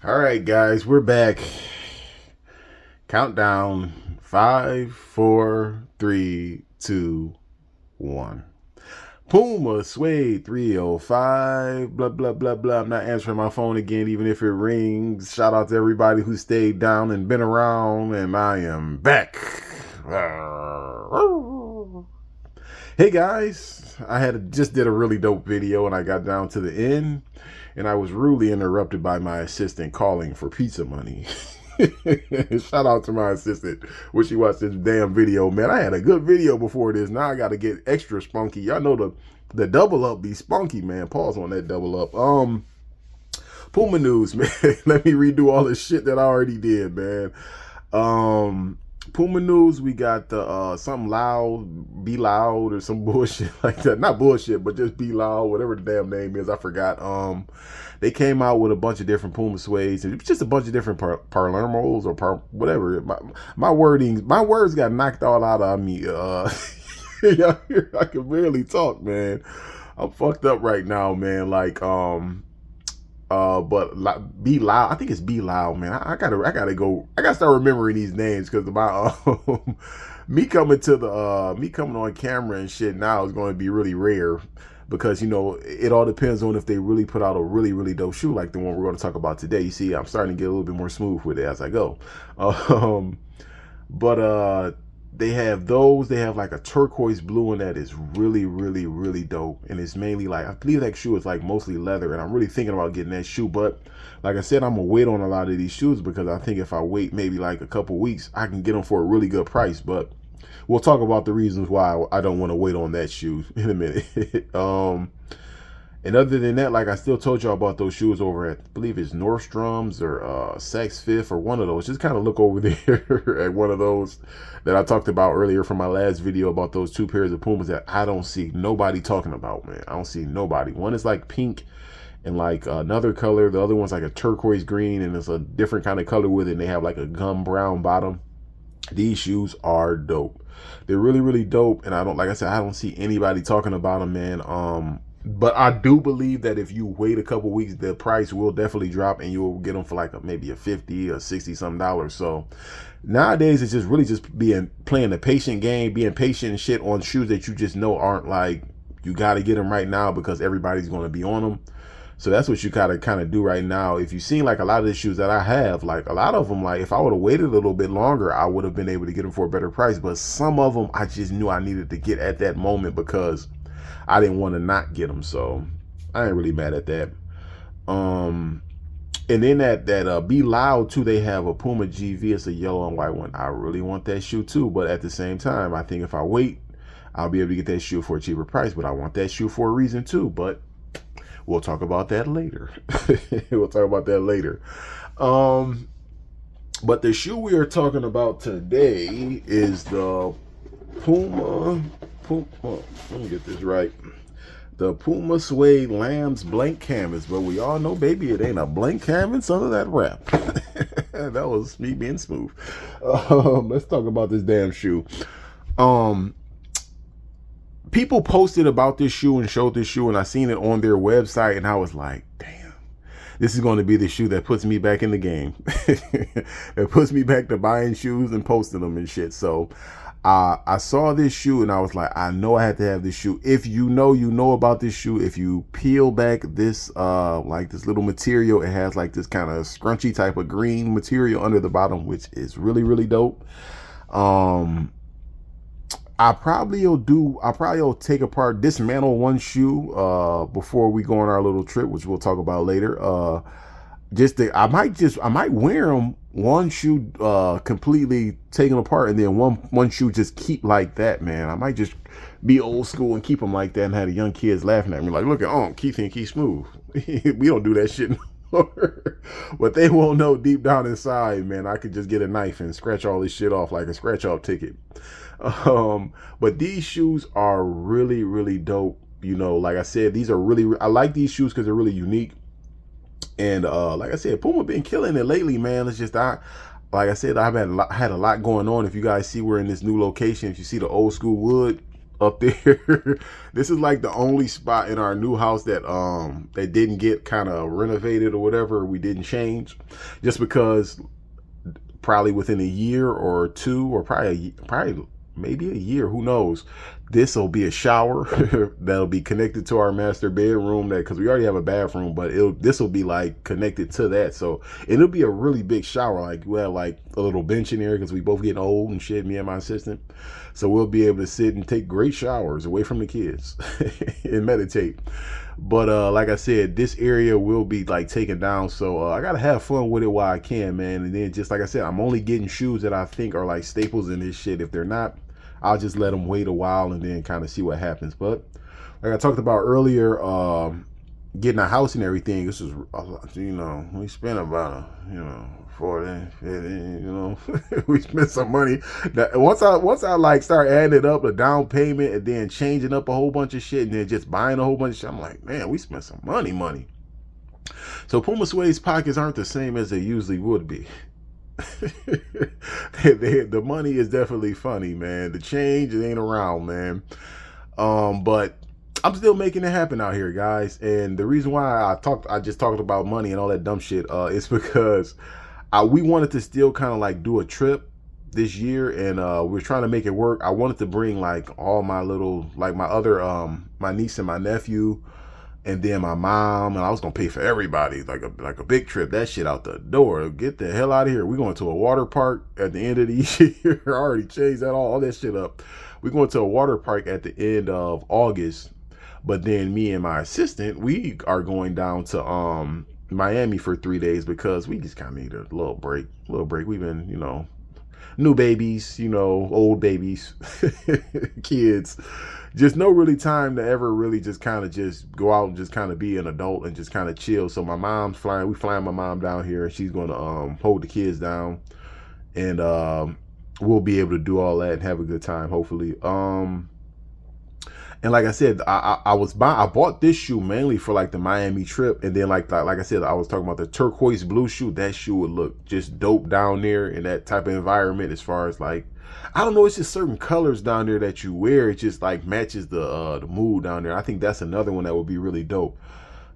All right, guys, we're back. Countdown: 5, 4, 3, 2, 1. Puma Suede 305. Blah blah blah blah. I'm not answering my phone again, even if it rings. Shout out to everybody who stayed down and been around, and I am back. Hey guys, just did a really dope video, and I got down to the end, and I was rudely interrupted by my assistant calling for pizza money. Shout out to my assistant when she watched this damn video, man. I had a good video before this. Now I got to get extra spunky. Y'all know the double up be spunky, man. Pause on that double up. Puma news, man. Let me redo all the shit that I already did, man. Puma news, we got the something loud, be loud, or some bullshit like that. Not bullshit, but just be loud, whatever the damn name is. I forgot. They came out with a bunch of different Puma suedes, and just a bunch of different Palermos or whatever. My words got knocked all out of me. Yeah, I can barely talk, man. I'm fucked up right now, man. Like, but be loud. I think it's be loud, man. I gotta go. I gotta start remembering these names because my me coming on camera and shit now is going to be really rare, because you know it all depends on if they really put out a really really dope shoe like the one we're going to talk about today. You see, I'm starting to get a little bit more smooth with it as I go. But they have those. They have like a turquoise blue one that is really, really, really dope. And it's mainly like, I believe that shoe is like mostly leather. And I'm really thinking about getting that shoe. But like I said, I'm going to wait on a lot of these shoes, because I think if I wait maybe like a couple weeks, I can get them for a really good price. But we'll talk about the reasons why I don't want to wait on that shoe in a minute. And other than that, like I still told y'all about those shoes over at, I believe it's Nordstrom's or Saks Fifth or one of those. Just kind of look over there at one of those that I talked about earlier from my last video about those two pairs of Pumas that I don't see nobody talking about, man. I don't see nobody. One is like pink and like another color. The other one's like a turquoise green, and it's a different kind of color with it. And they have like a gum brown bottom. These shoes are dope. They're really, really dope. And like I said, I don't see anybody talking about them, man. But I do believe that if you wait a couple weeks, the price will definitely drop, and you'll get them for like maybe a 50 or 60 some dollars. So nowadays it's just really just playing the patient game, being patient and shit on shoes that you just know aren't like, you got to get them right now because everybody's going to be on them. So that's what you gotta kind of do right now. If you've seen like a lot of the shoes that I have, like a lot of them, like if I would have waited a little bit longer, I would have been able to get them for a better price. But some of them I just knew I needed to get at that moment because I didn't want to not get them. So I ain't really mad at that. And then that Be Loud too, they have a Puma GV. It's a yellow and white one. I really want that shoe too, but at the same time, I think if I wait, I'll be able to get that shoe for a cheaper price. But I want that shoe for a reason too. But we'll talk about that later. We'll talk about that later. But the shoe we are talking about today is the Puma. Let me get this right. The Puma Suede Laams blank canvas. But we all know, baby, it ain't a blank canvas under that wrap. That was me being smooth. Let's talk about this damn shoe. People posted about this shoe and showed this shoe, and I seen it on their website, and I was like, damn, this is going to be the shoe that puts me back in the game. It puts me back to buying shoes and posting them and shit. So I saw this shoe and I was like, I know I had to have this shoe. If you know about this shoe. If you peel back this like this little material, it has like this kind of scrunchy type of green material under the bottom, which is really, really dope. I'll probably take apart, dismantle one shoe before we go on our little trip, which we'll talk about later. I might wear them, one shoe completely taken apart, and then one shoe just keep like that, man. I might just be old school and keep them like that, and have the young kids laughing at me like, look at Keith think he's smooth. We don't do that shit no more. But they won't know deep down inside, man, I could just get a knife and scratch all this shit off like a scratch off ticket. But these shoes are really, really dope. You know, like I said, I like these shoes because they're really unique. And like I said, Puma been killing it lately, man. It's just like I said, I've had a lot going on. If you guys see, we're in this new location. If you see the old school wood up there. This is like the only spot in our new house that that didn't get kind of renovated or whatever. We didn't change just because probably within a year or two, or probably maybe a year, who knows, this will be a shower that'll be connected to our master bedroom, that because we already have a bathroom, but this will be like connected to that. So it'll be a really big shower. Like we'll have like a little bench in there because we both getting old and shit, me and my assistant. So we'll be able to sit and take great showers away from the kids and meditate. But like I said, this area will be like taken down, so I gotta have fun with it while I can, man. And then just like I said, I'm only getting shoes that I think are like staples in this shit. If they're not, I'll just let them wait a while and then kind of see what happens. But like I talked about earlier, getting a house and everything, this is, you know, we spent about, you know, 40, 50, you know, we spent some money. That once I like start adding it up, a down payment, and then changing up a whole bunch of shit, and then just buying a whole bunch of shit, I'm like, man, we spent some money. So Puma Suede's pockets aren't the same as they usually would be. The money is definitely funny, man. The change, it ain't around, man. But I'm still making it happen out here, guys. And the reason why I just talked about money and all that dumb shit, is because we wanted to still kind of like do a trip this year, and we're trying to make it work. I wanted to bring like all my little, like my other, my niece and my nephew, and then my mom, and I was gonna pay for everybody, like a big trip. That shit out the door. Get the hell out of here. We're going to a water park at the end of the year. I already changed all that shit up. We're going to a water park at the end of August. But then me and my assistant, we are going down to Miami for 3 days because we just kind of need a little break. We've been, you know, new babies, you know, old babies, kids. Just no really time to ever really just kind of just go out and just kind of be an adult and just kind of chill. So my mom's flying. We flying my mom down here, and she's going to hold the kids down, and we'll be able to do all that and have a good time, hopefully. And like I said, I bought this shoe mainly for like the Miami trip, and then like I said, I was talking about the turquoise blue shoe. That shoe would look just dope down there in that type of environment. As far as like, I don't know, it's just certain colors down there that you wear. It just like matches the mood down there. I think that's another one that would be really dope.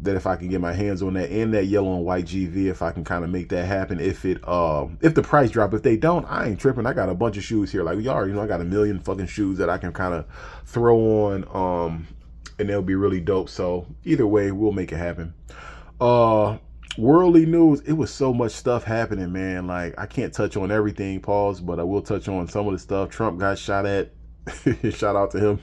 That if I can get my hands on that, and that yellow and white GV, if I can kind of make that happen, if the price drop. If they don't, I ain't tripping. I got a bunch of shoes here, like y'all, you know, I got a million fucking shoes that I can kind of throw on, and they'll be really dope. So either way, we'll make it happen. Worldly news, it was so much stuff happening, man. Like I can't touch on everything, pause, but I will touch on some of the stuff. Trump got shot at. Shout out to him.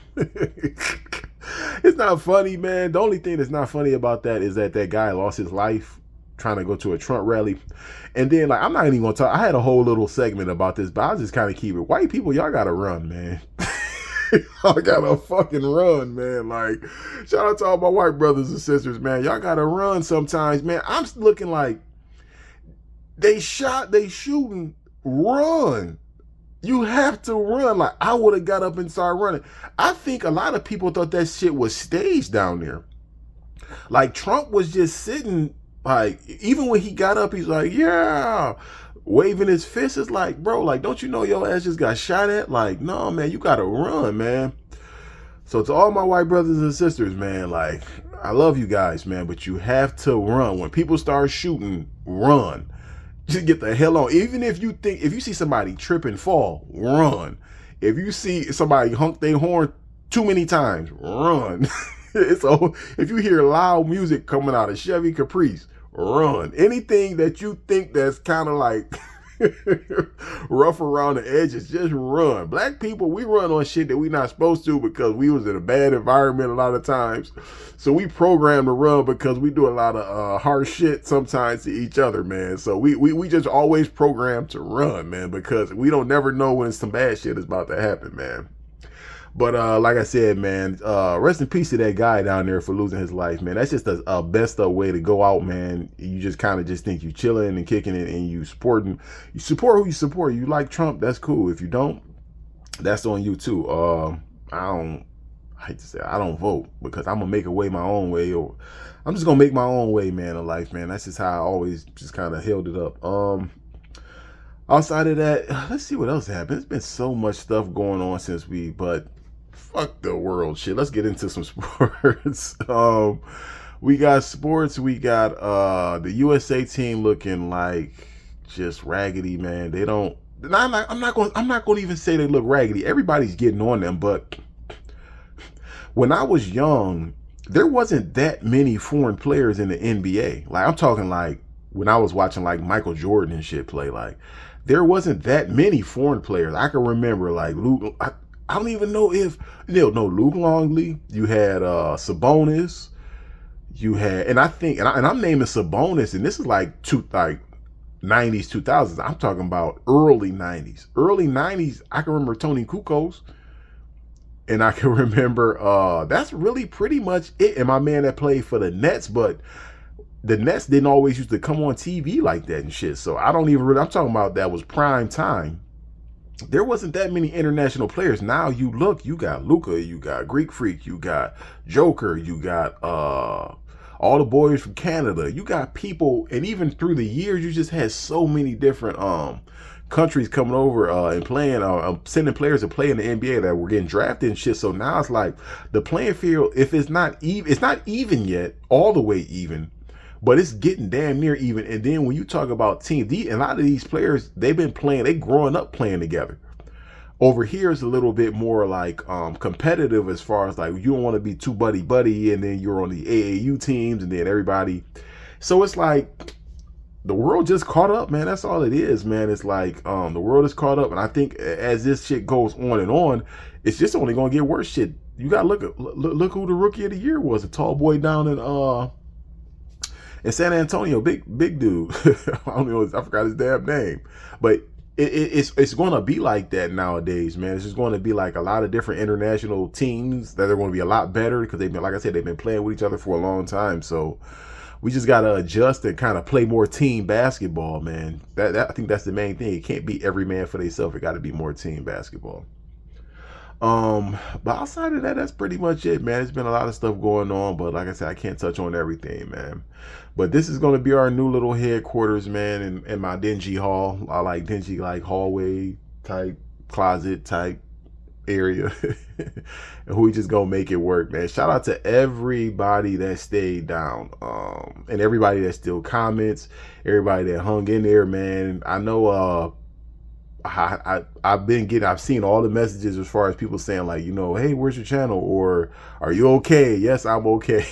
It's not funny, man. The only thing that's not funny about that is that guy lost his life trying to go to a Trump rally. And then, like, I'm not even gonna talk. I had a whole little segment about this, but I'll just kind of keep it. White people, y'all gotta run, man. Y'all gotta fucking run, man. Like, shout out to all my white brothers and sisters, man. Y'all gotta run sometimes, man. I'm looking like they shooting, run. You have to run. Like, I would have got up and started running. I think a lot of people thought that shit was staged down there. Like, Trump was just sitting, like, even when he got up, he's like, yeah, waving his fist. It's like, bro, like, don't you know your ass just got shot at? Like, no, man, you gotta run, man. So to all my white brothers and sisters, man, like, I love you guys, man, but you have to run. When people start shooting, run. Just get the hell on. Even if you see somebody trip and fall, run. If you see somebody honk their horn too many times, run. If you hear loud music coming out of Chevy Caprice, run. Anything that you think that's kind of like rough around the edges, just run. Black people, we run on shit that we not supposed to because we was in a bad environment a lot of times. So we program to run because we do a lot of harsh shit sometimes to each other, man. So we just always program to run, man, because we don't never know when some bad shit is about to happen, man. But like I said, man, rest in peace to that guy down there for losing his life, man. That's just a best way to go out, man. You just kind of just think you chilling and kicking it, and you support who you support. You like Trump, that's cool. If you don't, that's on you too. I hate to say I don't vote because I'm gonna make my own way, or I'm just gonna make my own way, man, in life, man. That's just how I always just kind of held it up. Outside of that, let's see what else happened. There's been so much stuff going on since but fuck the world shit. Let's get into some sports. We got sports. We got the USA team looking like just raggedy, man. They don't. I'm not going. I'm not going to even say they look raggedy. Everybody's getting on them, but when I was young, there wasn't that many foreign players in the NBA. Like I'm talking like when I was watching like Michael Jordan and shit play. Like there wasn't that many foreign players. I can remember like Luke. I don't even know if no Luke Longley. You had Sabonis. You had, and I think, and I'm naming Sabonis, and this is like 90s, 2000s. I'm talking about early 90s. Early 90s, I can remember Tony Kukoc, and I can remember that's really pretty much it. And my man that played for the Nets, but the Nets didn't always used to come on TV like that and shit. So I don't even really, I'm talking about that was prime time. There wasn't that many international players. Now you look, you got Luka, you got Greek Freak, you got Joker, you got all the boys from Canada. You got people, and even through the years, you just had so many different countries coming over and playing, sending players to play in the NBA that were getting drafted and shit. So now it's like the playing field, if it's not even yet, all the way even, but it's getting damn near even. And then when you talk about teams, a lot of these players, they've been playing, they growing up playing together. Over here is a little bit more like competitive as far as like you don't want to be too buddy and then you're on the AAU teams and then everybody. So it's like the world just caught up, man. That's all it is, man. It's like the world is caught up, and I think as this shit goes on and on, it's just only gonna get worse. Shit, you gotta look who the rookie of the year was. A tall boy down in San Antonio, big dude. I don't know, I forgot his damn name, but it's going to be like that nowadays, man. It's just going to be like a lot of different international teams that are going to be a lot better because they've been, like I said, they've been playing with each other for a long time. So we just got to adjust and kind of play more team basketball, man. I think that's the main thing. It can't be every man for themselves. It got to be more team basketball. But outside of that, that's pretty much it, man. There's been a lot of stuff going on, but like I said, I can't touch on everything, man. But this is going to be our new little headquarters, man, in my dingy hall. I like dingy, like hallway type, closet type area. And we just gonna make it work, man. Shout out to everybody that stayed down, and everybody that still comments, everybody that hung in there, man. I know, I've seen all the messages as far as people saying like, you know, hey, where's your channel, or are you okay? Yes, I'm okay.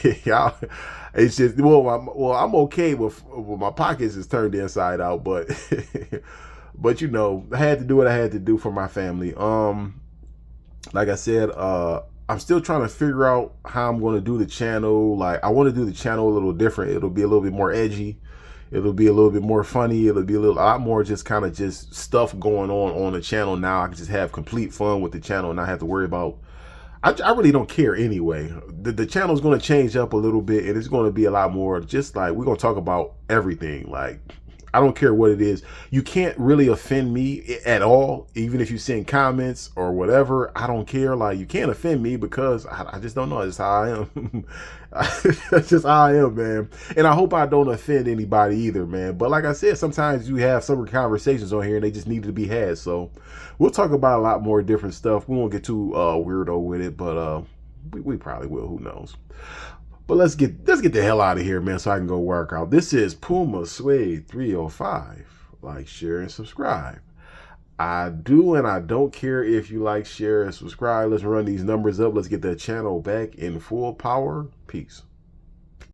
It's just I'm okay with my pockets is turned inside out, but but you know, I had to do what I had to do for my family. Like I said, I'm still trying to figure out how I'm going to do the channel. Like I want to do the channel a little different. It'll be a little bit more edgy. It'll be a little bit more funny. It'll be a lot more just kind of just stuff going on the channel now. I can just have complete fun with the channel and not have to worry about. I really don't care anyway. The channel is going to change up a little bit, and it's going to be a lot more just like we're going to talk about everything. Like I don't care what it is. You can't really offend me at all, even if you send comments or whatever. I don't care. Like you can't offend me because I just don't know. That's how I am. That's just how I am, man. And I hope I don't offend anybody either, man. But like I said, sometimes you have some conversations on here and they just need to be had. So we'll talk about a lot more different stuff. We won't get too weirdo with it, but we probably will. Who knows? But let's get the hell out of here, man, so I can go work out. This is Puma Suede 305. Like, share, and subscribe. I do and I don't care if you like, share, and subscribe. Let's run these numbers up. Let's get that channel back in full power. Peace.